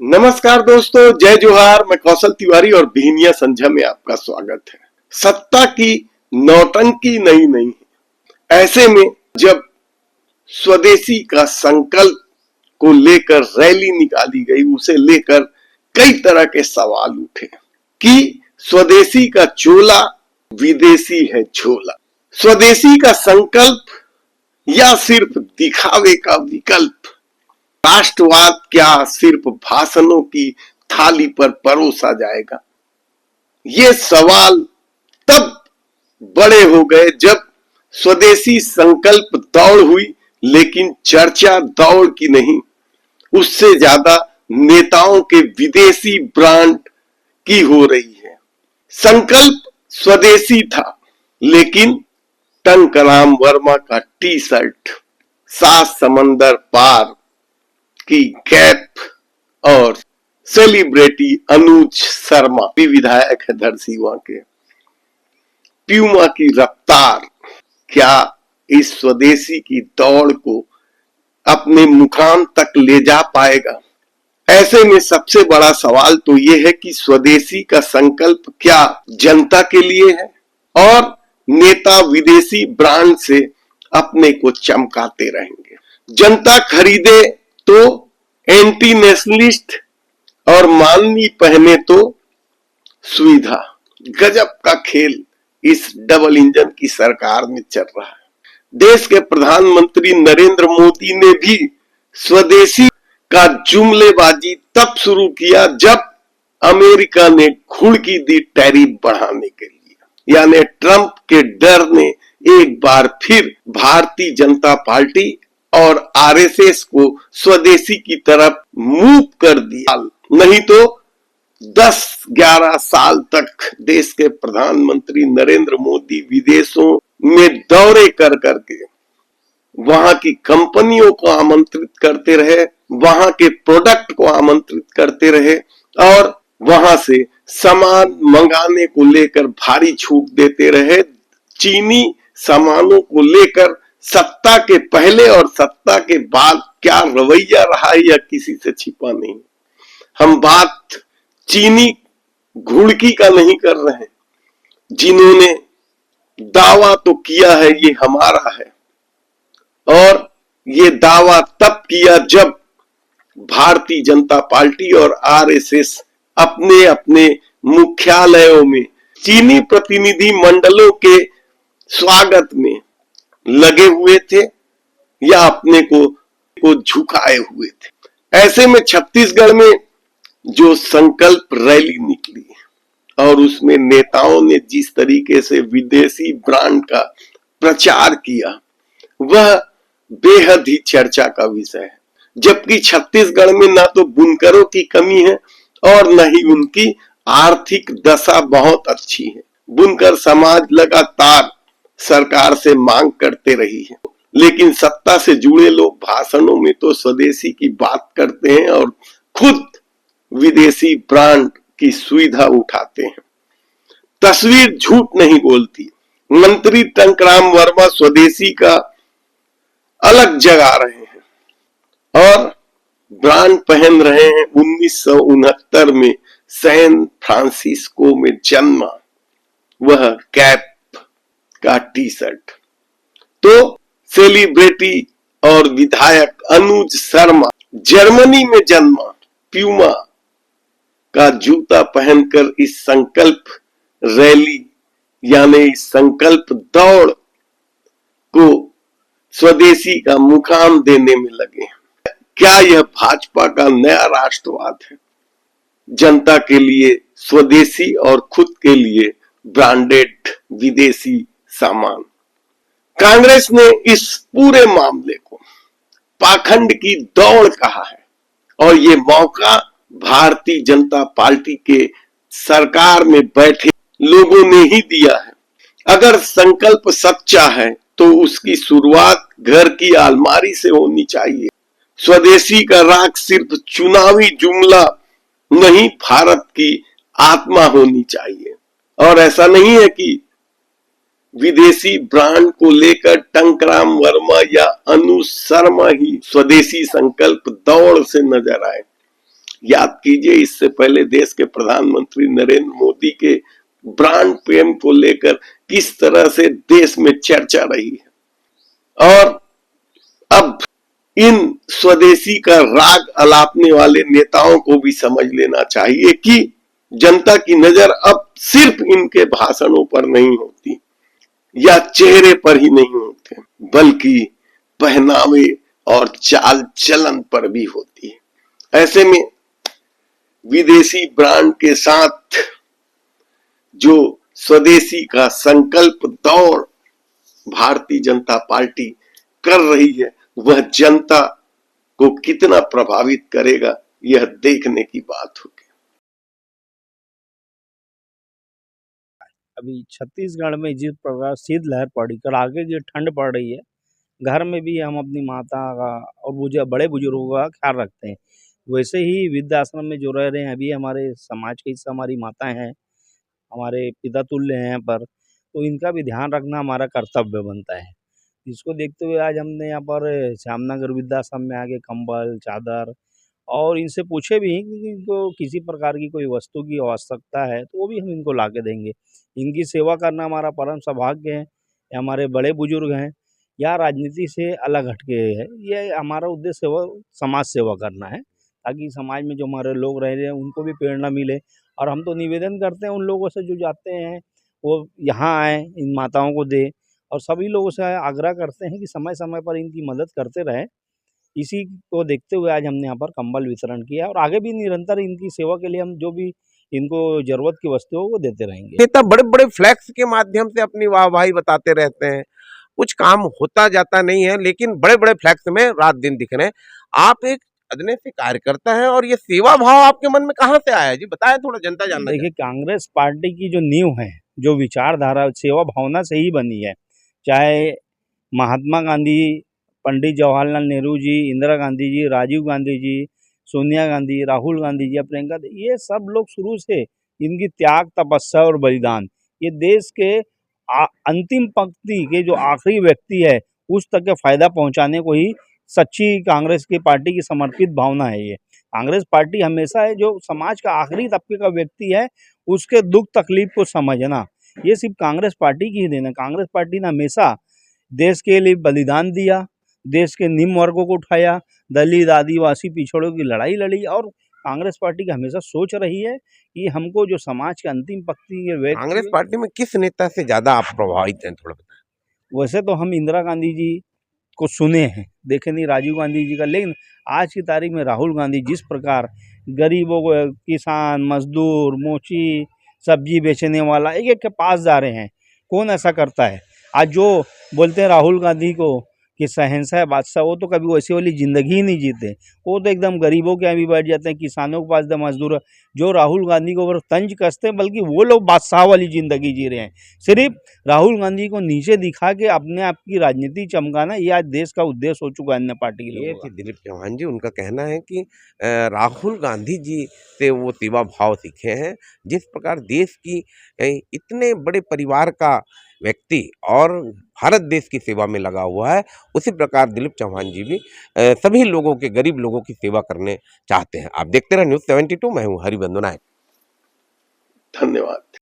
नमस्कार दोस्तों, जय जोहार। मैं कौशल तिवारी और बिहनिया संझा में आपका स्वागत है। सत्ता की नौटंकी नई नहीं है। ऐसे में जब स्वदेशी का संकल्प को लेकर रैली निकाली गई, उसे लेकर कई तरह के सवाल उठे कि स्वदेशी का चोला विदेशी है झोला। स्वदेशी का संकल्प या सिर्फ दिखावे का विकल्प? राष्ट्रवाद क्या सिर्फ भाषणों की थाली पर परोसा जाएगा? ये सवाल तब बड़े हो गए जब स्वदेशी संकल्प दौड़ हुई, लेकिन चर्चा दौड़ की नहीं, उससे ज्यादा नेताओं के विदेशी ब्रांड की हो रही है। संकल्प स्वदेशी था, लेकिन टंकराम वर्मा का टी शर्ट, सात समंदर पार की कैप और सेलिब्रिटी अनुज शर्मा भी विधायक है धरसीवा के, प्यूमा की रफ्तार क्या इस स्वदेशी की दौड़ को अपने मुकाम तक ले जा पाएगा? ऐसे में सबसे बड़ा सवाल तो यह है कि स्वदेशी का संकल्प क्या जनता के लिए है, और नेता विदेशी ब्रांड से अपने को चमकाते रहेंगे। जनता खरीदे तो एंटी नेशनलिस्ट और माननी पहने तो सुविधा। गजब का खेल इस डबल इंजन की सरकार में चल रहा है। देश के प्रधानमंत्री नरेंद्र मोदी ने भी स्वदेशी का जुमलेबाजी तब शुरू किया जब अमेरिका ने घुड़की दी टैरिफ बढ़ाने के लिए, यानी ट्रंप के डर ने एक बार फिर भारतीय जनता पार्टी और आरएसएस को स्वदेशी की तरफ मूव कर दिया। नहीं तो 10-11 साल तक देश के प्रधानमंत्री नरेंद्र मोदी विदेशों में दौरे कर करके वहां की कंपनियों को आमंत्रित करते रहे, वहां के प्रोडक्ट को आमंत्रित करते रहे और वहां से सामान मंगाने को लेकर भारी छूट देते रहे। चीनी सामानों को लेकर सत्ता के पहले और सत्ता के बाद क्या रवैया रहा है यह किसी से छिपा नहीं। हम बात चीनी घुड़की का नहीं कर रहे हैं, जिन्होंने दावा तो किया है ये हमारा है, और ये दावा तब किया जब भारतीय जनता पार्टी और आरएसएस अपने अपने मुख्यालयों में चीनी प्रतिनिधि मंडलों के स्वागत में लगे हुए थे या अपने को झुकाए हुए थे। ऐसे में छत्तीसगढ़ में जो संकल्प रैली निकली और उसमें नेताओं ने जिस तरीके से विदेशी ब्रांड का प्रचार किया, वह बेहद ही चर्चा का विषय है। जबकि छत्तीसगढ़ में ना तो बुनकरों की कमी है और न ही उनकी आर्थिक दशा बहुत अच्छी है। बुनकर समाज लगातार सरकार से मांग करते रही है, लेकिन सत्ता से जुड़े लोग भाषणों में तो स्वदेशी की बात करते हैं और खुद विदेशी ब्रांड की सुविधा उठाते हैं। तस्वीर झूठ नहीं बोलती। मंत्री टंकराम वर्मा स्वदेशी का अलग जगा रहे हैं और ब्रांड पहन रहे हैं 1969 में सैन फ्रांसिस्को में जन्मा वह कैप का टी शर्ट। तो सेलिब्रिटी और विधायक अनुज शर्मा जर्मनी में जन्मा प्यूमा का जूता पहनकर इस संकल्प रैली यानी इस संकल्प दौड़ को स्वदेशी का मुकाम देने में लगे। क्या यह भाजपा का नया राष्ट्रवाद है? जनता के लिए स्वदेशी और खुद के लिए ब्रांडेड विदेशी सामान। कांग्रेस ने इस पूरे मामले को पाखंड की दौड़ कहा है और ये मौका भारतीय जनता पार्टी के सरकार में बैठे लोगों ने ही दिया है। अगर संकल्प सच्चा है तो उसकी शुरुआत घर की अलमारी से होनी चाहिए। स्वदेशी का राग सिर्फ चुनावी जुमला नहीं, भारत की आत्मा होनी चाहिए। और ऐसा नहीं है कि विदेशी ब्रांड को लेकर टंकराम वर्मा या अनुज शर्मा ही स्वदेशी संकल्प दौड़ से नजर आए। याद कीजिए, इससे पहले देश के प्रधानमंत्री नरेंद्र मोदी के ब्रांड प्रेम को लेकर किस तरह से देश में चर्चा रही है। और अब इन स्वदेशी का राग अलापने वाले नेताओं को भी समझ लेना चाहिए कि जनता की नजर अब सिर्फ इनके भाषणों पर नहीं होती या चेहरे पर ही नहीं होते, बल्कि पहनावे और चाल चलन पर भी होती है। ऐसे में विदेशी ब्रांड के साथ जो स्वदेशी का संकल्प दौड़ भारतीय जनता पार्टी कर रही है, वह जनता को कितना प्रभावित करेगा, यह देखने की बात होगी। अभी छत्तीसगढ़ में जिस प्रकार शीतलहर पड़ी, कड़ाके की ठंड पड़ रही है, घर में भी हम अपनी माता का और बड़े बुजुर्गों का ख्याल रखते हैं। वैसे ही वृद्धाश्रम में जो रह रहे हैं, अभी हमारे समाज के हिस्सा हमारी माताएं हैं, हमारे पिता तुल्य हैं यहाँ पर, तो इनका भी ध्यान रखना हमारा कर्तव्य बनता है। इसको देखते हुए आज हमने यहाँ पर श्यामनगर वृद्धाश्रम में आके कंबल, चादर और इनसे पूछे भी कि इनको किसी प्रकार की कोई वस्तु की आवश्यकता है, तो वो भी हम इनको ला के देंगे। इनकी सेवा करना हमारा परम सौभाग्य है। ये हमारे बड़े बुजुर्ग हैं, या राजनीति से अलग हट के है। ये हमारा उद्देश्य समाज सेवा करना है, ताकि समाज में जो हमारे लोग रह रहे हैं उनको भी प्रेरणा मिले। और हम तो निवेदन करते हैं उन लोगों से जो जाते हैं वो यहाँ आएँ, इन माताओं को दें, और सभी लोगों से आग्रह करते हैं कि समय-समय पर इनकी मदद करते रहें। इसी को देखते हुए आज हमने यहाँ पर कंबल वितरण किया और आगे भी निरंतर इनकी सेवा के लिए हम जो भी इनको ज़रूरत की वस्तु हो वो देते रहेंगे। नेता बड़े-बड़े फ्लैक्स के माध्यम से अपनी वाहवाही बताते रहते हैं, कुछ काम होता जाता नहीं है, लेकिन बड़े-बड़े फ्लैक्स में रात-दिन दिख रहे हैं। आप एक अदने से कार्यकर्ता हैं और ये सेवा भाव आपके मन में कहाँ से आया जी? बताएं, थोड़ा जनता जानना देखिए, कांग्रेस पार्टी की जो नींव है, जो विचारधारा सेवा भावना से ही बनी है। चाहे महात्मा गांधी, पंडित जवाहरलाल नेहरू जी, इंदिरा गांधी जी, राजीव गांधी जी, सोनिया गांधी, राहुल गांधी जी, प्रियंका, ये सब लोग शुरू से इनकी त्याग, तपस्या और बलिदान, ये देश के अंतिम पंक्ति के जो आखिरी व्यक्ति है, उस तक के फायदा पहुंचाने को ही सच्ची कांग्रेस की पार्टी की समर्पित भावना है ये। कांग्रेस पार्टी हमेशा है जो समाज का आखिरी तबके का व्यक्ति है, उसके दुख तकलीफ को समझना, ये सिर्फ कांग्रेस पार्टी की ही देन है। कांग्रेस पार्टी ने हमेशा देश के लिए बलिदान दिया, देश के निम्न वर्गों को उठाया, दलित, आदिवासी, पिछड़ों की लड़ाई लड़ी, और कांग्रेस पार्टी की हमेशा सोच रही है कि हमको जो समाज के अंतिम पंक्ति के व्यक्ति, कांग्रेस पार्टी में किस नेता से ज़्यादा आप प्रभावित हैं, थोड़ा बताएं? वैसे तो हम इंदिरा गांधी जी को सुने हैं, देखे नहीं राजीव गांधी जी का, लेकिन आज की तारीख में राहुल गांधी जिस प्रकार गरीबों को, किसान, मजदूर, मोची, सब्जी बेचने वाला, एक-एक के पास जा रहे हैं। कौन ऐसा करता है? आज जो बोलते हैं राहुल गांधी को कि शहंशाह बादशाह, वो तो कभी वैसी वाली ज़िंदगी ही नहीं जीते। वो तो एकदम गरीबों के यहाँ भी बैठ जाते हैं, किसानों के पास एकदम मजदूर, जो राहुल गांधी को तंज कसते हैं, बल्कि वो लोग बादशाह वाली ज़िंदगी जी रहे हैं। सिर्फ राहुल गांधी को नीचे दिखा के अपने आप की राजनीति चमकाना, ये आज देश का उद्देश्य हो चुका है अन्य पार्टी के ये लोगों थे का। दिलीप चौहान जी, उनका कहना है कि राहुल गांधी जी से वो सेवा भाव सीखे हैं। जिस प्रकार देश की इतने बड़े परिवार का व्यक्ति और भारत देश की सेवा में लगा हुआ है, उसी प्रकार दिलीप चौहान जी भी सभी लोगों के, गरीब लोगों की सेवा करने चाहते हैं। आप देखते रहे न्यूज़ 72, मैं हूँ हरिवंदन नायक। धन्यवाद।